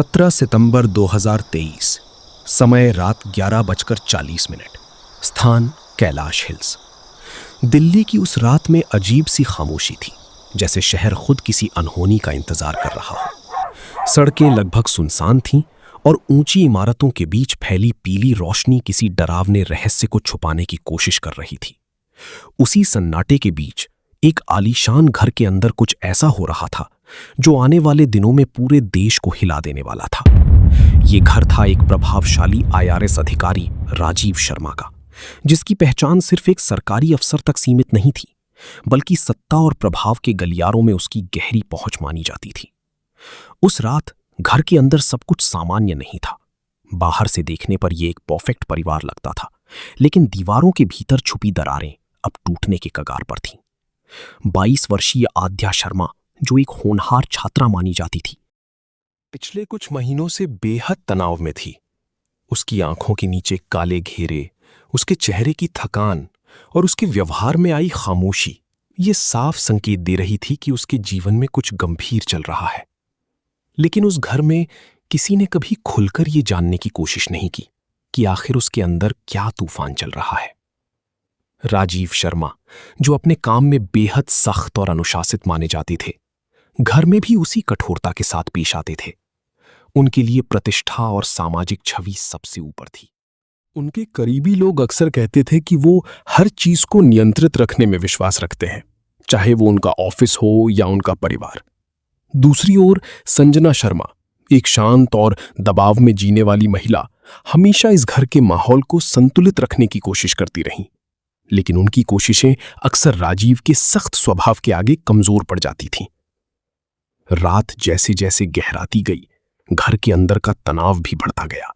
17 सितंबर 2023। समय रात 11:40। स्थान कैलाश हिल्स। दिल्ली की उस रात में अजीब सी खामोशी थी, जैसे शहर खुद किसी अनहोनी का इंतजार कर रहा हो। सड़कें लगभग सुनसान थीं और ऊंची इमारतों के बीच फैली पीली रोशनी किसी डरावने रहस्य को छुपाने की कोशिश कर रही थी। उसी सन्नाटे के बीच एक आलीशान घर के अंदर कुछ ऐसा हो रहा था जो आने वाले दिनों में पूरे देश को हिला देने वाला था। ये घर था एक प्रभावशाली IRS अधिकारी राजीव शर्मा का, जिसकी पहचान सिर्फ एक सरकारी अफसर तक सीमित नहीं थी, बल्कि सत्ता और प्रभाव के गलियारों में उसकी गहरी पहुंच मानी जाती थी। उस रात घर के अंदर सब कुछ सामान्य नहीं था। बाहर से देखने पर यह एक परफेक्ट परिवार लगता था, लेकिन दीवारों के भीतर छुपी दरारें अब टूटने के कगार पर थीं। 22 वर्षीय आद्या शर्मा, जो एक होनहार छात्रा मानी जाती थी, पिछले कुछ महीनों से बेहद तनाव में थी। उसकी आंखों के नीचे काले घेरे, उसके चेहरे की थकान और उसके व्यवहार में आई खामोशी ये साफ संकेत दे रही थी कि उसके जीवन में कुछ गंभीर चल रहा है। लेकिन उस घर में किसी ने कभी खुलकर ये जानने की कोशिश नहीं की कि आखिर उसके अंदर क्या तूफान चल रहा है। राजीव शर्मा, जो अपने काम में बेहद सख्त और अनुशासित माने जाते थे, घर में भी उसी कठोरता के साथ पेश आते थे। उनके लिए प्रतिष्ठा और सामाजिक छवि सबसे ऊपर थी। उनके करीबी लोग अक्सर कहते थे कि वो हर चीज को नियंत्रित रखने में विश्वास रखते हैं, चाहे वो उनका ऑफिस हो या उनका परिवार। दूसरी ओर संजना शर्मा, एक शांत और दबाव में जीने वाली महिला, हमेशा इस घर के माहौल को संतुलित रखने की कोशिश करती रहीं। लेकिन उनकी कोशिशें अक्सर राजीव के सख्त स्वभाव के आगे कमजोर पड़ जाती थीं। रात जैसे जैसे गहराती गई, घर के अंदर का तनाव भी बढ़ता गया।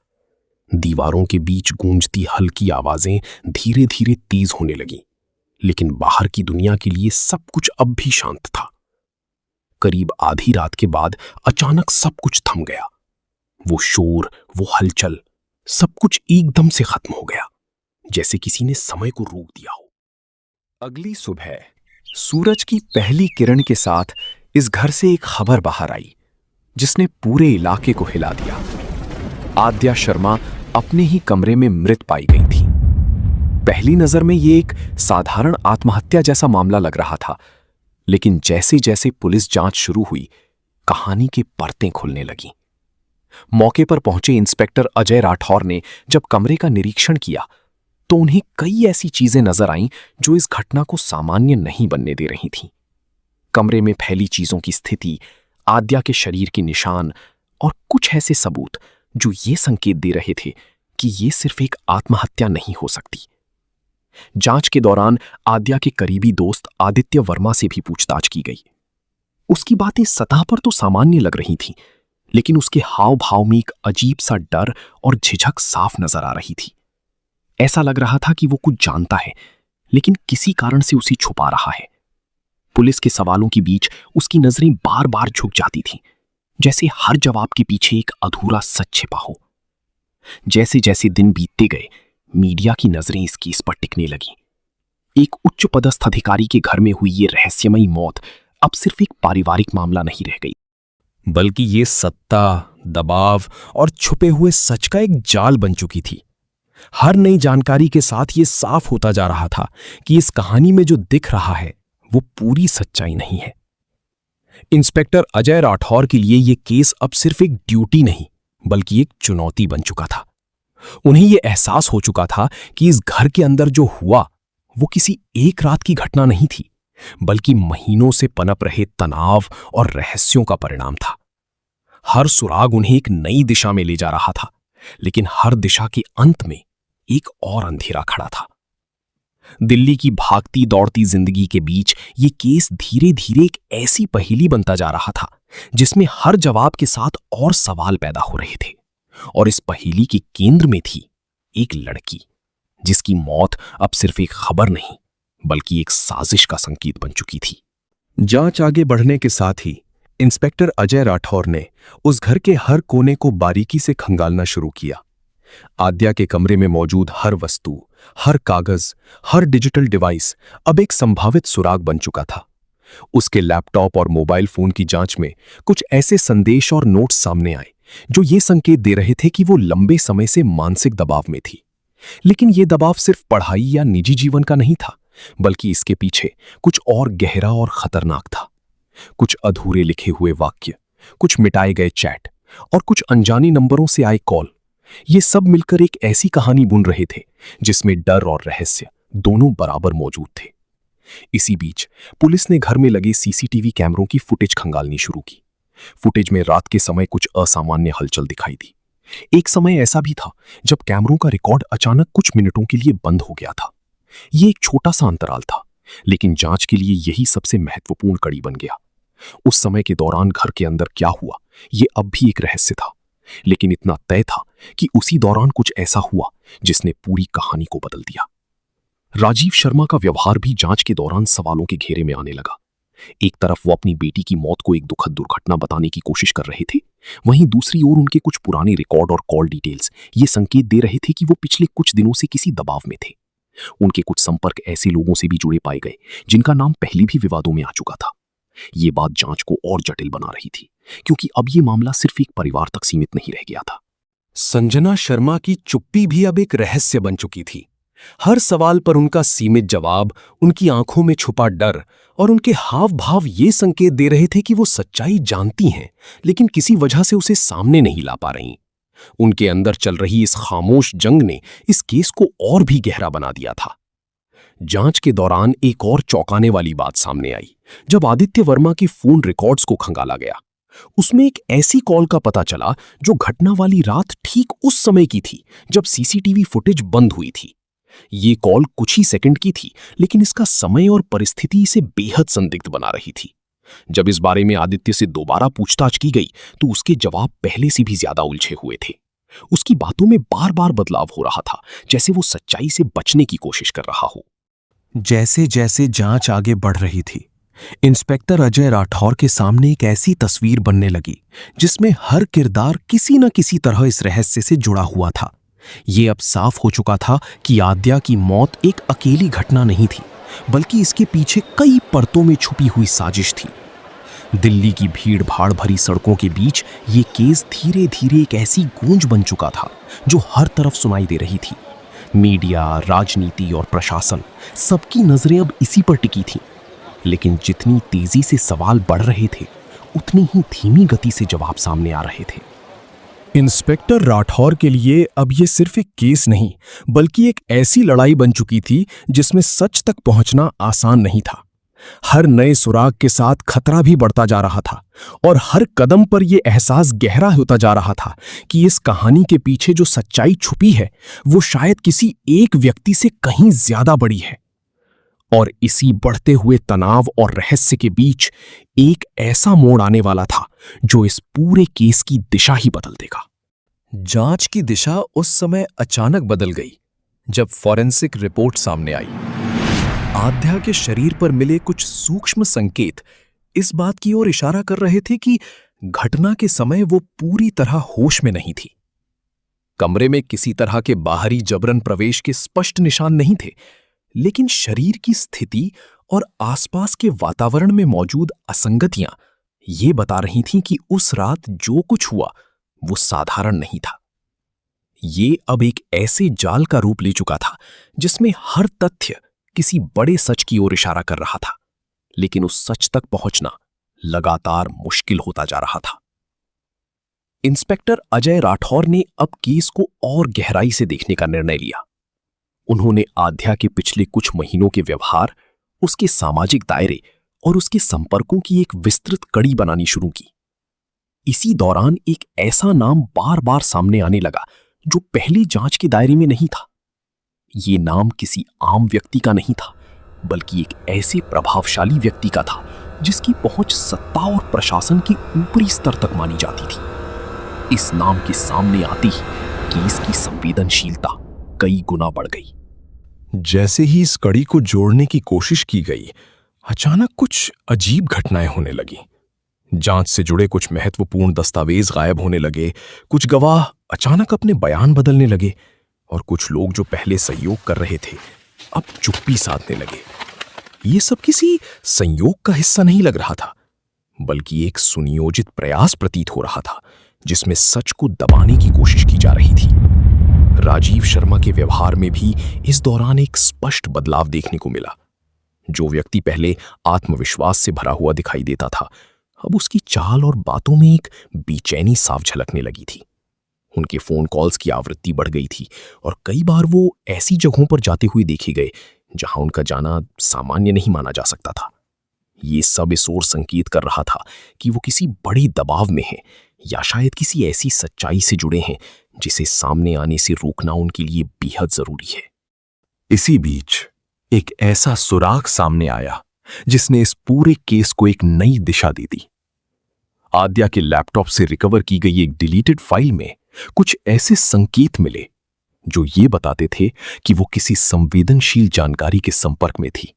दीवारों के बीच गूंजती हल्की आवाजें धीरे धीरे तेज होने लगीं, लेकिन बाहर की दुनिया के लिए सब कुछ अब भी शांत था। करीब आधी रात के बाद अचानक सब कुछ थम गया। वो शोर, वो हलचल, सब कुछ एकदम से खत्म हो गया, जैसे किसी ने समय को रोक दिया हो। अगली सुबह सूरज की पहली किरण के साथ इस घर से एक खबर बाहर आई, जिसने पूरे इलाके को हिला दिया। आद्या शर्मा अपने ही कमरे में मृत पाई गई थी। पहली नजर में ये एक साधारण आत्महत्या जैसा मामला लग रहा था, लेकिन जैसे जैसे पुलिस जांच शुरू हुई, कहानी की परतें खुलने लगीं। मौके पर पहुंचे इंस्पेक्टर अजय राठौर ने जब कमरे का निरीक्षण किया, तो उन्हें कई ऐसी चीजें नजर आईं जो इस घटना को सामान्य नहीं बनने दे रही थीं। कमरे में फैली चीजों की स्थिति, आद्या के शरीर के निशान और कुछ ऐसे सबूत जो ये संकेत दे रहे थे कि ये सिर्फ एक आत्महत्या नहीं हो सकती। जांच के दौरान आद्या के करीबी दोस्त आदित्य वर्मा से भी पूछताछ की गई। उसकी बातें सतह पर तो सामान्य लग रही थीं, लेकिन उसके हाव भाव में एक अजीब सा डर और झिझक साफ नजर आ रही थी। ऐसा लग रहा था कि वो कुछ जानता है, लेकिन किसी कारण से उसे छुपा रहा है। पुलिस के सवालों के बीच उसकी नजरें बार बार झुक जाती थीं, जैसे हर जवाब के पीछे एक अधूरा सच छिपा हो। जैसे जैसे दिन बीतते गए, मीडिया की नजरें इस केस पर टिकने लगीं। एक उच्च पदस्थ अधिकारी के घर में हुई ये रहस्यमयी मौत अब सिर्फ एक पारिवारिक मामला नहीं रह गई, बल्कि ये सत्ता, दबाव और छुपे हुए सच का एक जाल बन चुकी थी। हर नई जानकारी के साथ ये साफ होता जा रहा था कि इस कहानी में जो दिख रहा है वो पूरी सच्चाई नहीं है। इंस्पेक्टर अजय राठौर के लिए यह केस अब सिर्फ एक ड्यूटी नहीं, बल्कि एक चुनौती बन चुका था। उन्हें यह एहसास हो चुका था कि इस घर के अंदर जो हुआ वो किसी एक रात की घटना नहीं थी, बल्कि महीनों से पनप रहे तनाव और रहस्यों का परिणाम था। हर सुराग उन्हें एक नई दिशा में ले जा रहा था, लेकिन हर दिशा के अंत में एक और अंधेरा खड़ा था। दिल्ली की भागती दौड़ती जिंदगी के बीच ये केस धीरे धीरे एक ऐसी पहेली बनता जा रहा था जिसमें हर जवाब के साथ और सवाल पैदा हो रहे थे। और इस पहेली के केंद्र में थी एक लड़की, जिसकी मौत अब सिर्फ एक खबर नहीं, बल्कि एक साजिश का संकेत बन चुकी थी। जांच आगे बढ़ने के साथ ही इंस्पेक्टर अजय राठौर ने उस घर के हर कोने को बारीकी से खंगालना शुरू किया। आद्या के कमरे में मौजूद हर वस्तु, हर कागज, हर डिजिटल डिवाइस अब एक संभावित सुराग बन चुका था। उसके लैपटॉप और मोबाइल फोन की जांच में कुछ ऐसे संदेश और नोट्स सामने आए जो ये संकेत दे रहे थे कि वो लंबे समय से मानसिक दबाव में थी। लेकिन ये दबाव सिर्फ पढ़ाई या निजी जीवन का नहीं था, बल्कि इसके पीछे कुछ और गहरा और खतरनाक था। कुछ अधूरे लिखे हुए वाक्य, कुछ मिटाए गए चैट और कुछ अनजानी नंबरों से आए कॉल, ये सब मिलकर एक ऐसी कहानी बुन रहे थे जिसमें डर और रहस्य दोनों बराबर मौजूद थे। इसी बीच पुलिस ने घर में लगे सीसीटीवी कैमरों की फुटेज खंगालनी शुरू की। फुटेज में रात के समय कुछ असामान्य हलचल दिखाई दी। एक समय ऐसा भी था जब कैमरों का रिकॉर्ड अचानक कुछ मिनटों के लिए बंद हो गया था। ये एक छोटा सा अंतराल था, लेकिन जांच के लिए यही सबसे महत्वपूर्ण कड़ी बन गया। उस समय के दौरान घर के अंदर क्या हुआ, ये अब भी एक रहस्य था, लेकिन इतना तय था कि उसी दौरान कुछ ऐसा हुआ जिसने पूरी कहानी को बदल दिया। राजीव शर्मा का व्यवहार भी जांच के दौरान सवालों के घेरे में आने लगा। एक तरफ वो अपनी बेटी की मौत को एक दुखद दुर्घटना बताने की कोशिश कर रहे थे, वहीं दूसरी ओर उनके कुछ पुराने रिकॉर्ड और कॉल डिटेल्स ये संकेत दे रहे थे कि वो पिछले कुछ दिनों से किसी दबाव में थे। उनके कुछ संपर्क ऐसे लोगों से भी जुड़े पाए गए जिनका नाम पहले भी विवादों में आ चुका था। ये बात जांच को और जटिल बना रही थी, क्योंकि अब ये मामला सिर्फ एक परिवार तक सीमित नहीं रह गया था। संजना शर्मा की चुप्पी भी अब एक रहस्य बन चुकी थी। हर सवाल पर उनका सीमित जवाब, उनकी आंखों में छुपा डर और उनके हाव भाव ये संकेत दे रहे थे कि वो सच्चाई जानती हैं, लेकिन किसी वजह से उसे सामने नहीं ला पा रहीं। उनके अंदर चल रही इस खामोश जंग ने इस केस को और भी गहरा बना दिया था। जांच के दौरान एक और चौंकाने वाली बात सामने आई जब आदित्य वर्मा की फोन रिकॉर्ड्स को खंगाला गया। उसमें एक ऐसी कॉल का पता चला जो घटना वाली रात ठीक उस समय की थी जब सीसीटीवी फुटेज बंद हुई थी। ये कॉल कुछ ही सेकंड की थी, लेकिन इसका समय और परिस्थिति इसे बेहद संदिग्ध बना रही थी। जब इस बारे में आदित्य से दोबारा पूछताछ की गई तो उसके जवाब पहले से भी ज्यादा उलझे हुए थे। उसकी बातों में बार बार बदलाव हो रहा था, जैसे वो सच्चाई से बचने की कोशिश कर रहा हो। जैसे जैसे जांच आगे बढ़ रही थी, इंस्पेक्टर अजय राठौर के सामने एक ऐसी तस्वीर बनने लगी जिसमें हर किरदार किसी न किसी तरह इस रहस्य से जुड़ा हुआ था। ये अब साफ हो चुका था कि आद्या की मौत एक अकेली घटना नहीं थी, बल्कि इसके पीछे कई परतों में छुपी हुई साजिश थी। दिल्ली की भीड़ भाड़ भरी सड़कों के बीच ये केस धीरे धीरे एक ऐसी गूंज बन चुका था जो हर तरफ सुनाई दे रही थी। मीडिया, राजनीति और प्रशासन, सबकी नजरें अब इसी पर टिकी थीं। लेकिन जितनी तेजी से सवाल बढ़ रहे थे, उतनी ही धीमी गति से जवाब सामने आ रहे थे। इंस्पेक्टर राठौर के लिए अब ये सिर्फ एक केस नहीं, बल्कि एक ऐसी लड़ाई बन चुकी थी जिसमें सच तक पहुंचना आसान नहीं था। हर नए सुराग के साथ खतरा भी बढ़ता जा रहा था और हर कदम पर यह एहसास गहरा होता जा रहा था कि इस कहानी के पीछे जो सच्चाई छुपी है वो शायद किसी एक व्यक्ति से कहीं ज्यादा बड़ी है। और इसी बढ़ते हुए तनाव और रहस्य के बीच एक ऐसा मोड़ आने वाला था जो इस पूरे केस की दिशा ही बदल देगा। जांच की दिशा उस समय अचानक बदल गई जब फॉरेंसिक रिपोर्ट सामने आई। आद्या के शरीर पर मिले कुछ सूक्ष्म संकेत इस बात की ओर इशारा कर रहे थे कि घटना के समय वो पूरी तरह होश में नहीं थी। कमरे में किसी तरह के बाहरी जबरन प्रवेश के स्पष्ट निशान नहीं थे, लेकिन शरीर की स्थिति और आसपास के वातावरण में मौजूद असंगतियां ये बता रही थीं कि उस रात जो कुछ हुआ वो साधारण नहीं था। ये अब एक ऐसे जाल का रूप ले चुका था जिसमें हर तथ्य किसी बड़े सच की ओर इशारा कर रहा था, लेकिन उस सच तक पहुंचना लगातार मुश्किल होता जा रहा था। इंस्पेक्टर अजय राठौर ने अब केस को और गहराई से देखने का निर्णय लिया। उन्होंने आद्या के पिछले कुछ महीनों के व्यवहार, उसके सामाजिक दायरे और उसके संपर्कों की एक विस्तृत कड़ी बनानी शुरू की। इसी दौरान एक ऐसा नाम बार बार सामने आने लगा जो पहली जांच के दायरे में नहीं था। ये नाम किसी आम व्यक्ति का नहीं था, बल्कि एक ऐसे प्रभावशाली व्यक्ति का था जिसकी पहुंच सत्ता और प्रशासन के ऊपरी स्तर तक मानी जाती थी। इस नाम के सामने आते ही केस की संवेदनशीलता कई गुना बढ़ गई। जैसे ही इस कड़ी को जोड़ने की कोशिश की गई, अचानक कुछ अजीब घटनाएं होने लगी। जांच से जुड़े कुछ महत्वपूर्ण दस्तावेज गायब होने लगे, कुछ गवाह अचानक अपने बयान बदलने लगे और कुछ लोग जो पहले सहयोग कर रहे थे अब चुप्पी साधने लगे। ये सब किसी संयोग का हिस्सा नहीं लग रहा था, बल्कि एक सुनियोजित प्रयास प्रतीत हो रहा था जिसमें सच को दबाने की कोशिश की जा रही थी। राजीव शर्मा के व्यवहार में भी इस दौरान एक स्पष्ट बदलाव देखने को मिला। जो व्यक्ति पहले आत्मविश्वास से भरा हुआ दिखाई देता था, अब उसकी चाल और बातों में एक बेचैनी साफ झलकने लगी थी। उनके फोन कॉल्स की आवृत्ति बढ़ गई थी और कई बार वो ऐसी जगहों पर जाते हुए देखे गए जहां उनका जाना सामान्य नहीं माना जा सकता था। ये सब इस ओर संकेत कर रहा था कि वो किसी बड़े दबाव में हैं या शायद किसी ऐसी सच्चाई से जुड़े हैं जिसे सामने आने से रोकना उनके लिए बेहद जरूरी है। इसी बीच एक ऐसा सुराग सामने आया जिसने इस पूरे केस को एक नई दिशा दे दी। आद्या के लैपटॉप से रिकवर की गई एक डिलीटेड फाइल में कुछ ऐसे संकेत मिले जो ये बताते थे कि वो किसी संवेदनशील जानकारी के संपर्क में थी।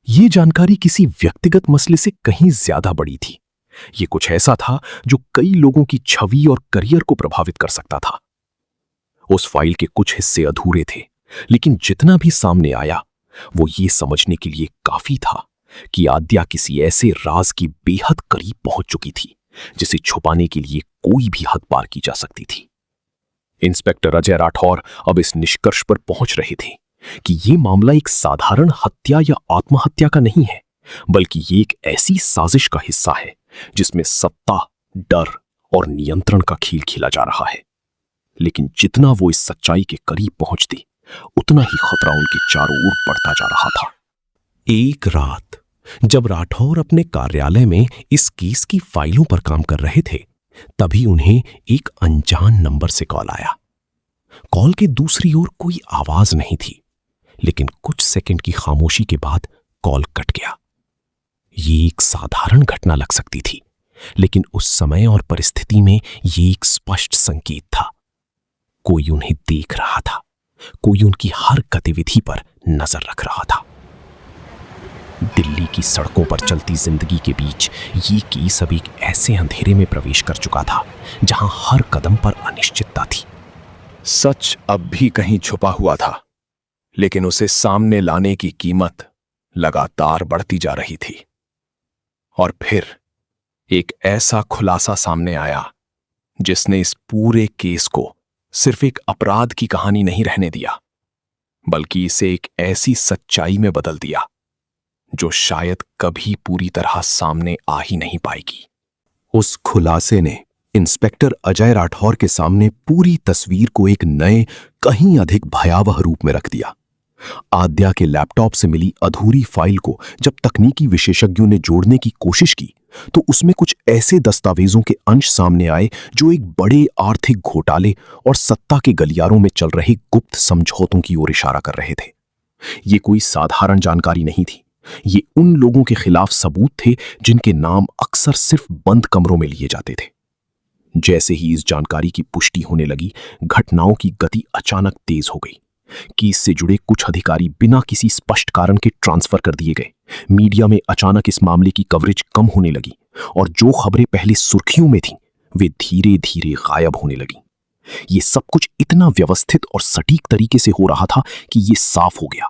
ये जानकारी किसी व्यक्तिगत मसले से कहीं ज्यादा बड़ी थी। ये कुछ ऐसा था जो कई लोगों की छवि और करियर को प्रभावित कर सकता था। उस फाइल के कुछ हिस्से अधूरे थे, लेकिन जितना भी सामने आया वो ये समझने के लिए काफी था कि आद्या किसी ऐसे राज की बेहद करीब पहुंच चुकी थी जिसे छुपाने के लिए कोई भी हद पार की जा सकती थी। इंस्पेक्टर अजय राठौर अब इस निष्कर्ष पर पहुंच रहे थे कि यह मामला एक साधारण हत्या या आत्महत्या का नहीं है, बल्कि ये एक ऐसी साजिश का हिस्सा है जिसमें सत्ता, डर और नियंत्रण का खेल खेला जा रहा है। लेकिन जितना वो इस सच्चाई के करीब पहुंचते, उतना ही खतरा उनके चारों ओर बढ़ता जा रहा था। एक रात जब राठौर अपने कार्यालय में इस केस की फाइलों पर काम कर रहे थे, तभी उन्हें एक अनजान नंबर से कॉल आया। कॉल के दूसरी ओर कोई आवाज नहीं थी, लेकिन कुछ सेकंड की खामोशी के बाद कॉल कट गया। ये एक साधारण घटना लग सकती थी, लेकिन उस समय और परिस्थिति में ये एक स्पष्ट संकेत था। कोई उन्हें देख रहा था, कोई उनकी हर गतिविधि पर नजर रख रहा था। दिल्ली की सड़कों पर चलती जिंदगी के बीच ये केस अब एक ऐसे अंधेरे में प्रवेश कर चुका था जहां हर कदम पर अनिश्चितता थी। सच अब भी कहीं छुपा हुआ था, लेकिन उसे सामने लाने की कीमत लगातार बढ़ती जा रही थी। और फिर एक ऐसा खुलासा सामने आया जिसने इस पूरे केस को सिर्फ एक अपराध की कहानी नहीं रहने दिया, बल्कि इसे एक ऐसी सच्चाई में बदल दिया जो शायद कभी पूरी तरह सामने आ ही नहीं पाएगी। उस खुलासे ने इंस्पेक्टर अजय राठौर के सामने पूरी तस्वीर को एक नए, कहीं अधिक भयावह रूप में रख दिया। आद्या के लैपटॉप से मिली अधूरी फाइल को जब तकनीकी विशेषज्ञों ने जोड़ने की कोशिश की, तो उसमें कुछ ऐसे दस्तावेजों के अंश सामने आए जो एक बड़े आर्थिक घोटाले और सत्ता के गलियारों में चल रहे गुप्त समझौतों की ओर इशारा कर रहे थे। ये कोई साधारण जानकारी नहीं थी। ये उन लोगों के खिलाफ सबूत थे जिनके नाम अक्सर सिर्फ बंद कमरों में लिए जाते थे। जैसे ही इस जानकारी की पुष्टि होने लगी, घटनाओं की गति अचानक तेज हो गई। केस से जुड़े कुछ अधिकारी बिना किसी स्पष्ट कारण के ट्रांसफर कर दिए गए। मीडिया में अचानक इस मामले की कवरेज कम होने लगी और जो खबरें पहले सुर्खियों में थीं, वे धीरे धीरे गायब होने लगी। ये सब कुछ इतना व्यवस्थित और सटीक तरीके से हो रहा था कि ये साफ हो गया,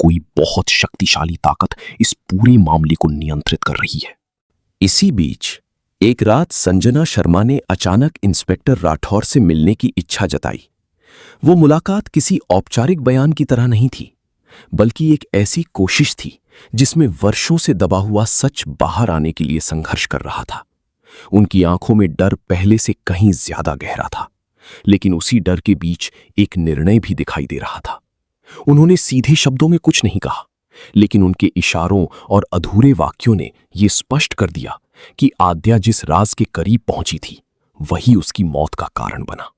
कोई बहुत शक्तिशाली ताकत इस पूरे मामले को नियंत्रित कर रही है। इसी बीच एक रात संजना शर्मा ने अचानक इंस्पेक्टर राठौर से मिलने की इच्छा जताई। वो मुलाकात किसी औपचारिक बयान की तरह नहीं थी, बल्कि एक ऐसी कोशिश थी जिसमें वर्षों से दबा हुआ सच बाहर आने के लिए संघर्ष कर रहा था। उनकी आंखों में डर पहले से कहीं ज्यादा गहरा था, लेकिन उसी डर के बीच एक निर्णय भी दिखाई दे रहा था। उन्होंने सीधे शब्दों में कुछ नहीं कहा, लेकिन उनके इशारों और अधूरे वाक्यों ने यह स्पष्ट कर दिया कि आद्या जिस राज के करीब पहुंची थी, वही उसकी मौत का कारण बना।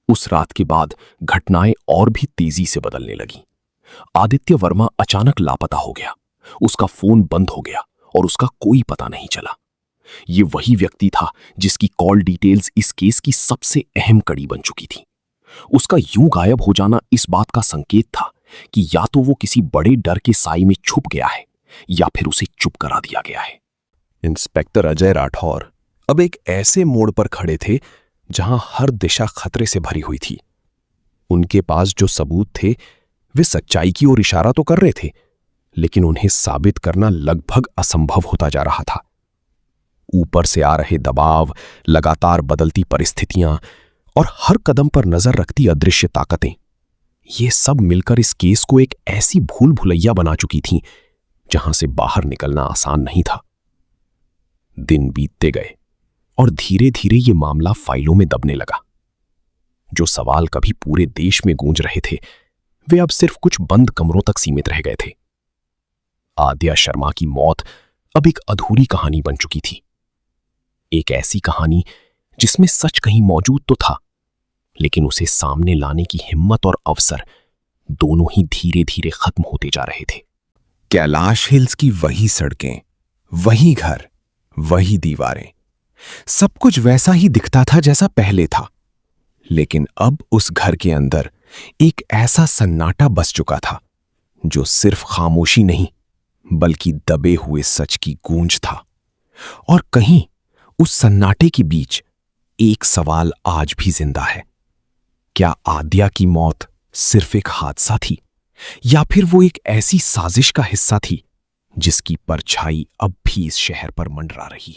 उस रात के बाद घटनाएं और भी तेजी से बदलने लगीं। आदित्य वर्मा अचानक लापता हो गया, उसका फोन बंद हो गया और उसका कोई पता नहीं चला। ये वही व्यक्ति था जिसकी कॉल डिटेल्स इस केस की सबसे अहम कड़ी बन चुकी थी। उसका यूं गायब हो जाना इस बात का संकेत था कि या तो वो किसी बड़े डर के साए में छुप गया है या फिर उसे चुप करा दिया गया है। इंस्पेक्टर अजय राठौर अब एक ऐसे मोड़ पर खड़े थे जहां हर दिशा खतरे से भरी हुई थी। उनके पास जो सबूत थे वे सच्चाई की ओर इशारा तो कर रहे थे, लेकिन उन्हें साबित करना लगभग असंभव होता जा रहा था। ऊपर से आ रहे दबाव, लगातार बदलती परिस्थितियां और हर कदम पर नजर रखती अदृश्य ताकतें, ये सब मिलकर इस केस को एक ऐसी भूल भुलैया बना चुकी थीं जहां से बाहर निकलना आसान नहीं था। दिन बीतते गए और धीरे धीरे ये मामला फाइलों में दबने लगा। जो सवाल कभी पूरे देश में गूंज रहे थे, वे अब सिर्फ कुछ बंद कमरों तक सीमित रह गए थे। आद्या शर्मा की मौत अब एक अधूरी कहानी बन चुकी थी। एक ऐसी कहानी जिसमें सच कहीं मौजूद तो था, लेकिन उसे सामने लाने की हिम्मत और अवसर दोनों ही धीरे धीरे खत्म होते जा रहे थे। कैलाश हिल्स की वही सड़कें, वही घर, वही दीवारें, सब कुछ वैसा ही दिखता था जैसा पहले था। लेकिन अब उस घर के अंदर एक ऐसा सन्नाटा बस चुका था जो सिर्फ खामोशी नहीं बल्कि दबे हुए सच की गूंज था। और कहीं उस सन्नाटे के बीच एक सवाल आज भी जिंदा है। क्या आद्या की मौत सिर्फ एक हादसा थी, या फिर वो एक ऐसी साजिश का हिस्सा थी जिसकी परछाई अब भी इस शहर पर मंडरा रही है?